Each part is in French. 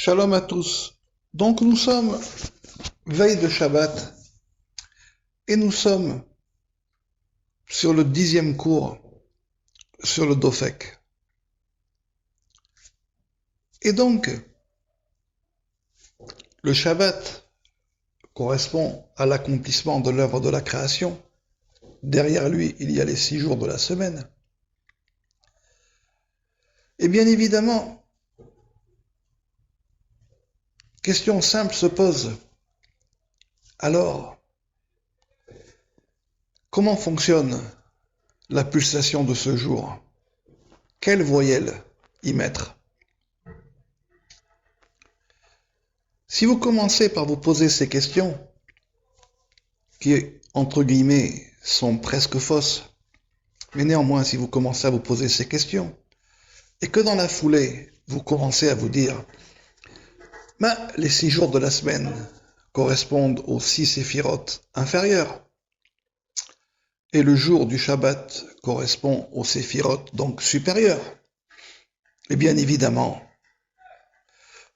Shalom à tous. Donc nous sommes veille de Shabbat et nous sommes sur le 10e cours sur le Dofek. Et donc, le Shabbat correspond à l'accomplissement de l'œuvre de la création. Derrière lui, il y a les 6 jours de la semaine. Et bien évidemment, question simple se pose. Alors, comment fonctionne la pulsation de ce jour? Quelle voyelle y mettre? Si vous commencez par vous poser ces questions, qui, entre guillemets, sont presque fausses, mais néanmoins, si vous commencez à vous poser ces questions, et que dans la foulée, vous commencez à vous dire, les 6 jours de la semaine correspondent aux 6 séphirotes inférieures, et le jour du Shabbat correspond aux séphirotes donc supérieures, et bien évidemment,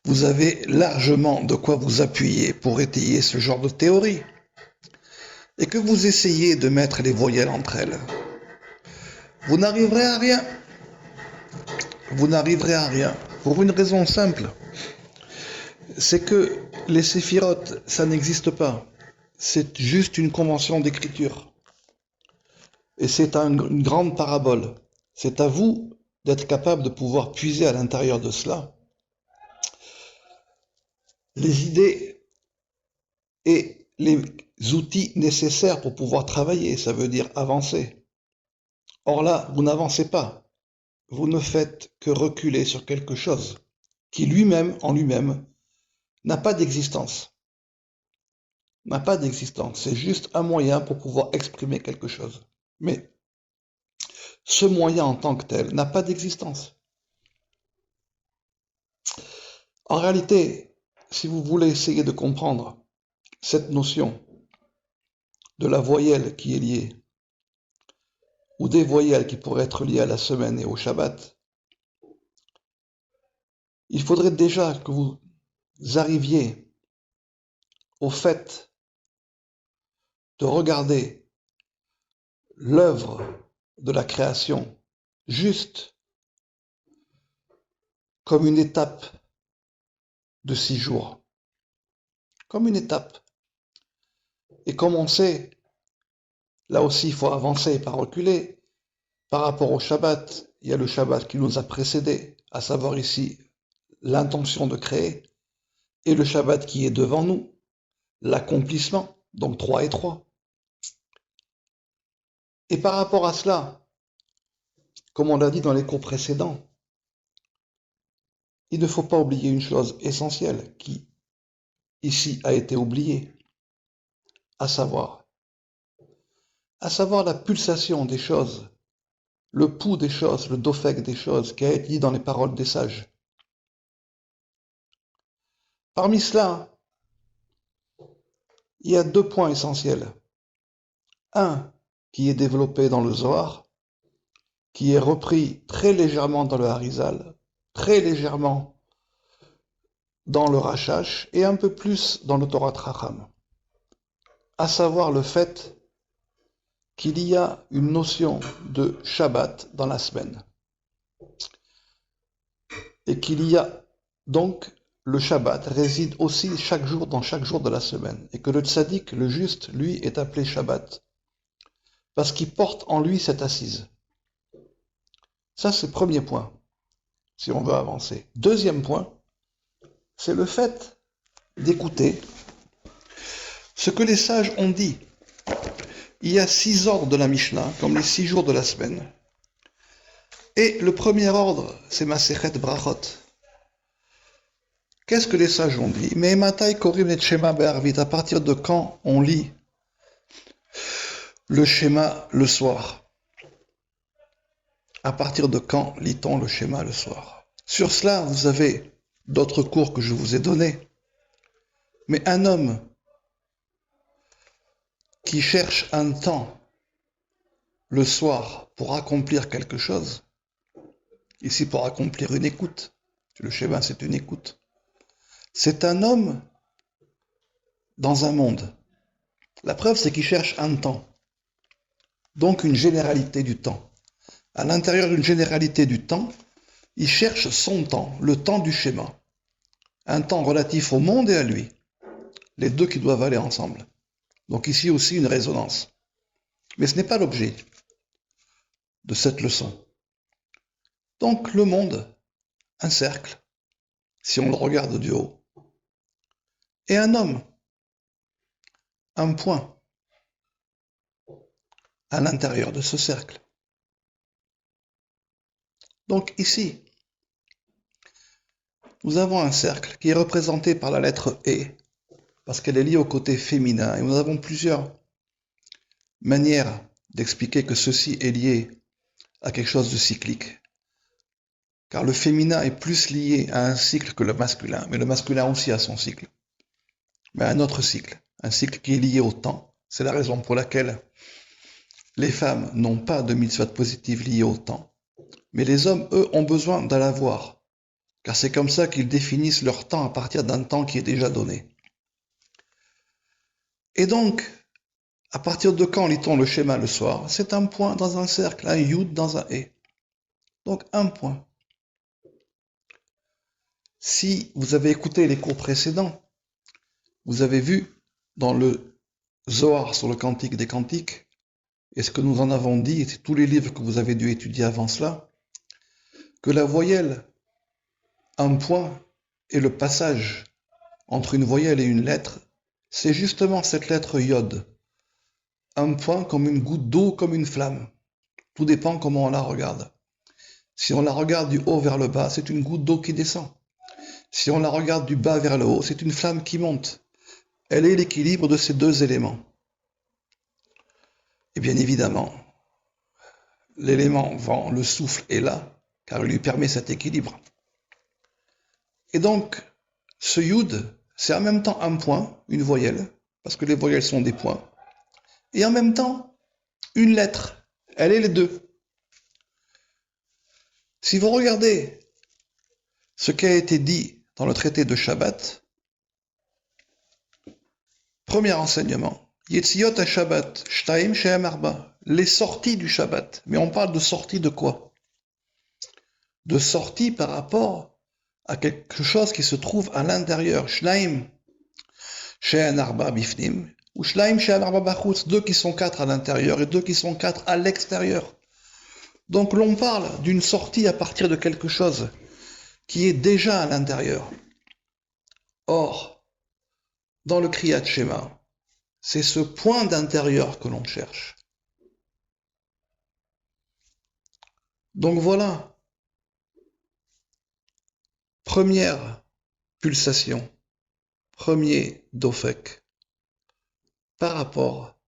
vous avez largement de quoi vous appuyer pour étayer ce genre de théorie, et que vous essayez de mettre les voyelles entre elles. Vous n'arriverez à rien. Vous n'arriverez à rien. Pour une raison simple, c'est que les séphirotes, ça n'existe pas. C'est juste une convention d'écriture. Et c'est une grande parabole. C'est à vous d'être capable de pouvoir puiser à l'intérieur de cela les idées et les outils nécessaires pour pouvoir travailler, ça veut dire avancer. Or là, vous n'avancez pas. Vous ne faites que reculer sur quelque chose qui lui-même, en lui-même, n'a pas d'existence. N'a pas d'existence. C'est juste un moyen pour pouvoir exprimer quelque chose. Mais ce moyen en tant que tel n'a pas d'existence. En réalité, si vous voulez essayer de comprendre cette notion de la voyelle qui est liée, ou des voyelles qui pourraient être liées à la semaine et au Shabbat, il faudrait déjà que vous arriviez au fait de regarder l'œuvre de la création juste comme une étape de 6 jours, comme une étape. Et comme on sait, là aussi il faut avancer et pas reculer. Par rapport au Shabbat, il y a le Shabbat qui nous a précédés, à savoir ici l'intention de créer, et le Shabbat qui est devant nous, l'accomplissement, donc 3 et 3. Et par rapport à cela, comme on l'a dit dans les cours précédents, il ne faut pas oublier une chose essentielle qui, ici, a été oubliée, à savoir la pulsation des choses, le pouls des choses, le dofek des choses, qui a été dit dans les paroles des sages. Parmi cela, il y a 2 points essentiels. Un qui est développé dans le Zohar, qui est repris très légèrement dans le Harizal, très légèrement dans le Rashash et un peu plus dans le Torah Tracham, à savoir le fait qu'il y a une notion de Shabbat dans la semaine et qu'il y a donc le Shabbat réside aussi chaque jour dans chaque jour de la semaine et que le tzaddik, le juste, lui, est appelé Shabbat parce qu'il porte en lui cette assise. Ça, c'est le premier point, si on veut avancer. Deuxième point, c'est le fait d'écouter ce que les sages ont dit. Il y a 6 ordres de la Mishnah, comme les 6 jours de la semaine. Et le premier ordre, c'est Masechet Brachot. Qu'est-ce que les sages ont dit? Mais Matai Korim et Shema Be'arvit, à partir de quand on lit le schéma le soir? À partir de quand lit-on le schéma le soir? Sur cela, vous avez d'autres cours que je vous ai donnés. Mais un homme qui cherche un temps le soir pour accomplir quelque chose, ici pour accomplir une écoute, le schéma c'est une écoute, C'est un homme dans un monde. La preuve, c'est qu'il cherche un temps, donc une généralité du temps. À l'intérieur d'une généralité du temps, il cherche son temps, le temps du schéma. Un temps relatif au monde et à lui. Les deux qui doivent aller ensemble. Donc ici aussi une résonance. Mais ce n'est pas l'objet de cette leçon. Donc le monde, un cercle, si on le regarde du haut, et un homme, un point, à l'intérieur de ce cercle. Donc ici, nous avons un cercle qui est représenté par la lettre E, parce qu'elle est liée au côté féminin, et nous avons plusieurs manières d'expliquer que ceci est lié à quelque chose de cyclique. Car le féminin est plus lié à un cycle que le masculin, mais le masculin aussi a son cycle. Mais un autre cycle, un cycle qui est lié au temps. C'est la raison pour laquelle les femmes n'ont pas de mitzvot positives liées au temps. Mais les hommes, eux, ont besoin d'en avoir. Car c'est comme ça qu'ils définissent leur temps à partir d'un temps qui est déjà donné. Et donc, à partir de quand lit-on le schéma le soir? C'est un point dans un cercle, un yud dans un e. Donc un point. Si vous avez écouté les cours précédents, vous avez vu dans le Zohar sur le Cantique des Cantiques, et ce que nous en avons dit, et tous les livres que vous avez dû étudier avant cela, que la voyelle, un point, et le passage entre une voyelle et une lettre, c'est justement cette lettre Yod. Un point comme une goutte d'eau, comme une flamme. Tout dépend comment on la regarde. Si on la regarde du haut vers le bas, c'est une goutte d'eau qui descend. Si on la regarde du bas vers le haut, c'est une flamme qui monte. Elle est l'équilibre de ces deux éléments. Et bien évidemment, l'élément vent, le souffle est là, car il lui permet cet équilibre. Et donc, ce yud, c'est en même temps un point, une voyelle, parce que les voyelles sont des points, et en même temps, une lettre. Elle est les deux. Si vous regardez ce qui a été dit dans le traité de Shabbat, premier enseignement, Yetziot ha-Shabbat, Shtaim She'em Arba, les sorties du Shabbat. Mais on parle de sorties de quoi? De sorties par rapport à quelque chose qui se trouve à l'intérieur. Shnaim She'en Arba Bifnim, ou Shnaim She'en Arba Bachutz, deux qui sont quatre à l'intérieur et deux qui sont quatre à l'extérieur. Donc l'on parle d'une sortie à partir de quelque chose qui est déjà à l'intérieur. Or, dans le Kriyat Shema, c'est ce point d'intérieur que l'on cherche. Donc voilà, première pulsation, premier dofek, par rapport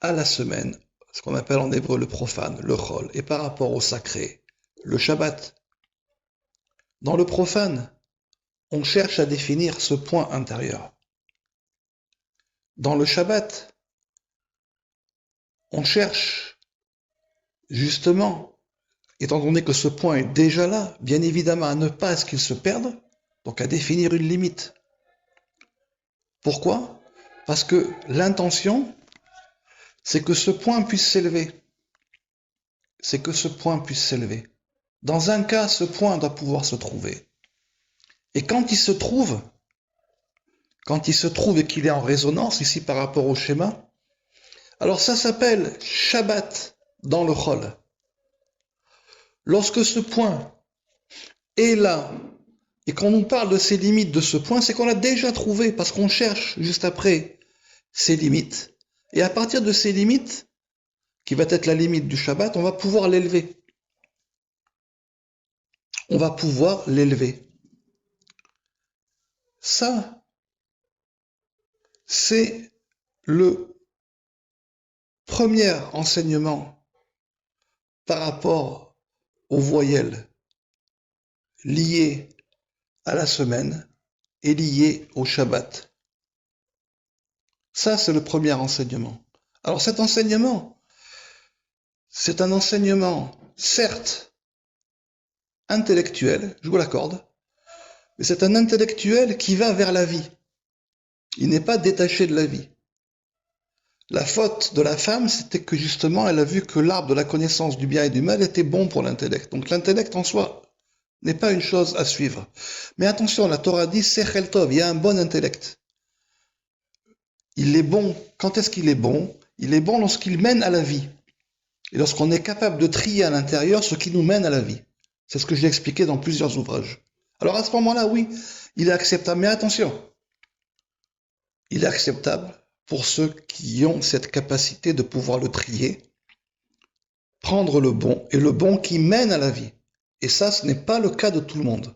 à la semaine, ce qu'on appelle en hébreu le profane, le chol, et par rapport au sacré, le Shabbat. Dans le profane, on cherche à définir ce point intérieur. Dans le Shabbat, on cherche justement, étant donné que ce point est déjà là, bien évidemment à ne pas qu'il se perde, donc à définir une limite. Pourquoi? Parce que l'intention, c'est que ce point puisse s'élever. C'est que ce point puisse s'élever. Dans un cas, ce point doit pouvoir se trouver. Et quand il se trouve et qu'il est en résonance ici par rapport au schéma, alors ça s'appelle Shabbat dans le Chol. Lorsque ce point est là, et quand on parle de ces limites de ce point, c'est qu'on l'a déjà trouvé, parce qu'on cherche juste après ces limites. Et à partir de ces limites, qui va être la limite du Shabbat, on va pouvoir l'élever. On va pouvoir l'élever. Ça, c'est le premier enseignement par rapport aux voyelles liées à la semaine et liées au Shabbat. Ça, c'est le premier enseignement. Alors cet enseignement, c'est un enseignement, certes, intellectuel, je vous l'accorde, Mais c'est un intellectuel qui va vers la vie. Il n'est pas détaché de la vie. La faute de la femme, c'était que justement, elle a vu que l'arbre de la connaissance du bien et du mal était bon pour l'intellect. Donc l'intellect en soi n'est pas une chose à suivre. Mais attention, la Torah dit Sechel Tov, il y a un bon intellect. Il est bon. Quand est-ce qu'il est bon? Il est bon lorsqu'il mène à la vie. Et lorsqu'on est capable de trier à l'intérieur ce qui nous mène à la vie. C'est ce que j'ai expliqué dans plusieurs ouvrages. Alors à ce moment-là, oui, il est acceptable. Mais attention, il est acceptable pour ceux qui ont cette capacité de pouvoir le trier, prendre le bon, et le bon qui mène à la vie. Et ça, ce n'est pas le cas de tout le monde.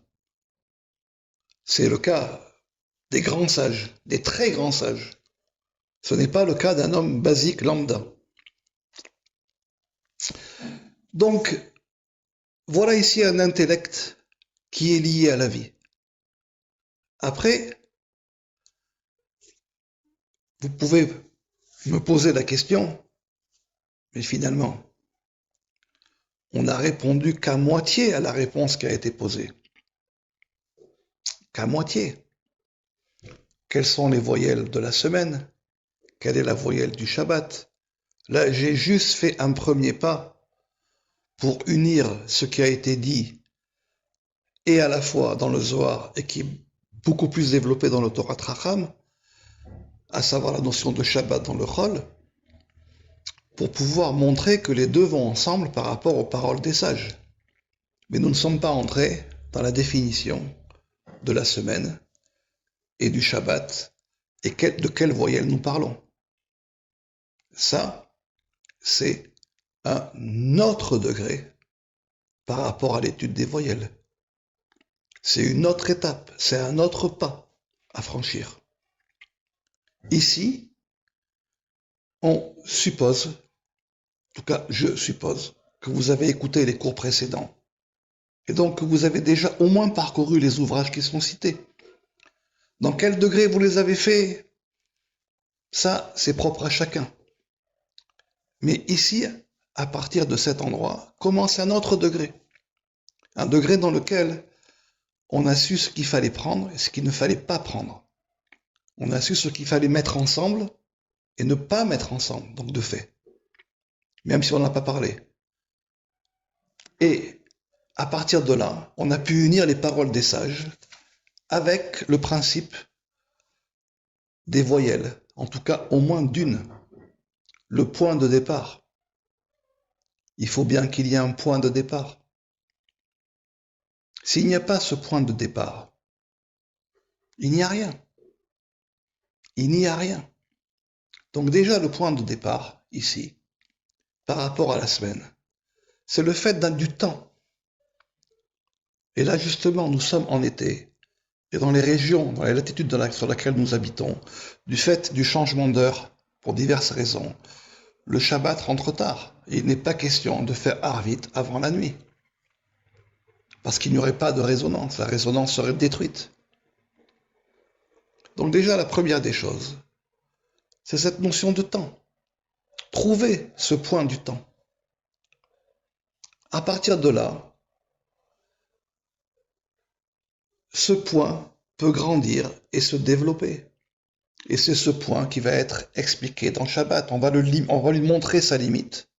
C'est le cas des grands sages, des très grands sages. Ce n'est pas le cas d'un homme basique lambda. Donc, voilà ici un intellect qui est lié à la vie. Après, vous pouvez me poser la question, mais finalement, on n'a répondu qu'à moitié à la réponse qui a été posée. Qu'à moitié. Quelles sont les voyelles de la semaine? Quelle est la voyelle du Shabbat? Là, j'ai juste fait un premier pas pour unir ce qui a été dit et à la fois dans le Zohar et qui est beaucoup plus développé dans le Torah Tracham, à savoir la notion de Shabbat dans le Chol, pour pouvoir montrer que les deux vont ensemble par rapport aux paroles des sages. Mais nous ne sommes pas entrés dans la définition de la semaine et du Shabbat et de quelle voyelle nous parlons. Ça, c'est un autre degré par rapport à l'étude des voyelles. C'est une autre étape, c'est un autre pas à franchir. Ici, on suppose, en tout cas je suppose, que vous avez écouté les cours précédents et donc que vous avez déjà au moins parcouru les ouvrages qui sont cités. Dans quel degré vous les avez faits? Ça, c'est propre à chacun. Mais ici, à partir de cet endroit, commence un autre degré. Un degré dans lequel on a su ce qu'il fallait prendre et ce qu'il ne fallait pas prendre. On a su ce qu'il fallait mettre ensemble et ne pas mettre ensemble, donc de fait. Même si on n'a pas parlé. Et à partir de là, on a pu unir les paroles des sages avec le principe des voyelles, en tout cas au moins d'une, le point de départ. Il faut bien qu'il y ait un point de départ. S'il n'y a pas ce point de départ, il n'y a rien. Il n'y a rien. Donc déjà le point de départ, ici, par rapport à la semaine, c'est le fait du temps. Et là justement, nous sommes en été, et dans les régions, dans les latitudes sur lesquelles nous habitons, du fait du changement d'heure, pour diverses raisons, le Shabbat rentre tard. Et il n'est pas question de faire Arvit avant la nuit. Parce qu'il n'y aurait pas de résonance, la résonance serait détruite. Donc déjà, la première des choses, c'est cette notion de temps. Trouver ce point du temps. À partir de là, ce point peut grandir et se développer. Et c'est ce point qui va être expliqué dans Shabbat. On va lui montrer sa limite.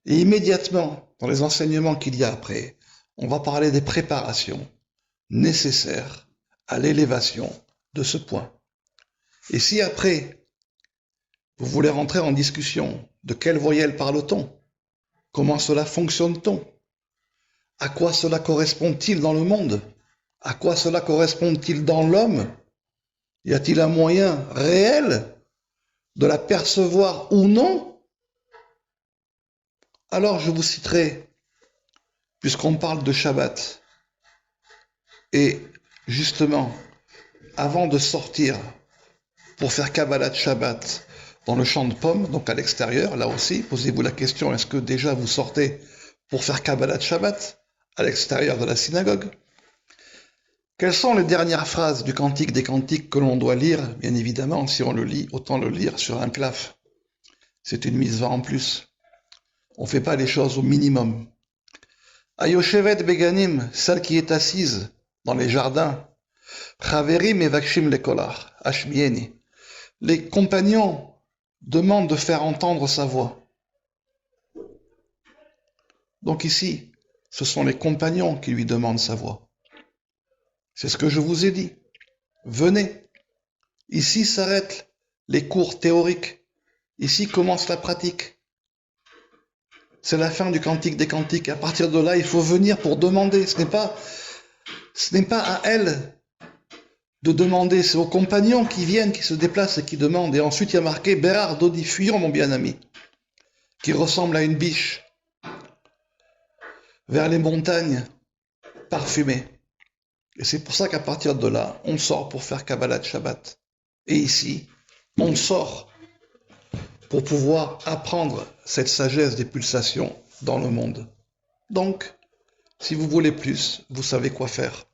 Et immédiatement, dans les enseignements qu'il y a après, on va parler des préparations nécessaires à l'élévation de ce point. Et si après, vous voulez rentrer en discussion de quelle voyelle parle-t-on? Comment cela fonctionne-t-on? À quoi cela correspond-il dans le monde? À quoi cela correspond-il dans l'homme? Y a-t-il un moyen réel de la percevoir ou non? Alors je vous citerai, puisqu'on parle de Shabbat, et justement, avant de sortir pour faire Kabbalat Shabbat dans le champ de pommes, donc à l'extérieur, là aussi, posez-vous la question, est-ce que déjà vous sortez pour faire Kabbalat Shabbat à l'extérieur de la synagogue? Quelles sont les dernières phrases du Cantique des Cantiques que l'on doit lire? Bien évidemment, si on le lit, autant le lire sur un claf. C'est une mitzvah en plus. On ne fait pas les choses au minimum. Ayoshevet Beganim, celle qui est assise dans les jardins. Chaverim mevakshim lekolar, hashmieni. Les compagnons demandent de faire entendre sa voix. Donc ici, ce sont les compagnons qui lui demandent sa voix. C'est ce que je vous ai dit. Venez. Ici s'arrêtent les cours théoriques. Ici commence la pratique. C'est la fin du cantique des cantiques. À partir de là, il faut venir pour demander. Ce n'est pas à elle de demander, c'est aux compagnons qui viennent, qui se déplacent et qui demandent. Et ensuite, il y a marqué Bérard Dodi, fuyons mon bien-ami, qui ressemble à une biche, vers les montagnes parfumées. Et c'est pour ça qu'à partir de là, on sort pour faire Kabbalat Shabbat. Et ici, on sort pour pouvoir apprendre cette sagesse des pulsations dans le monde. Donc, si vous voulez plus, vous savez quoi faire.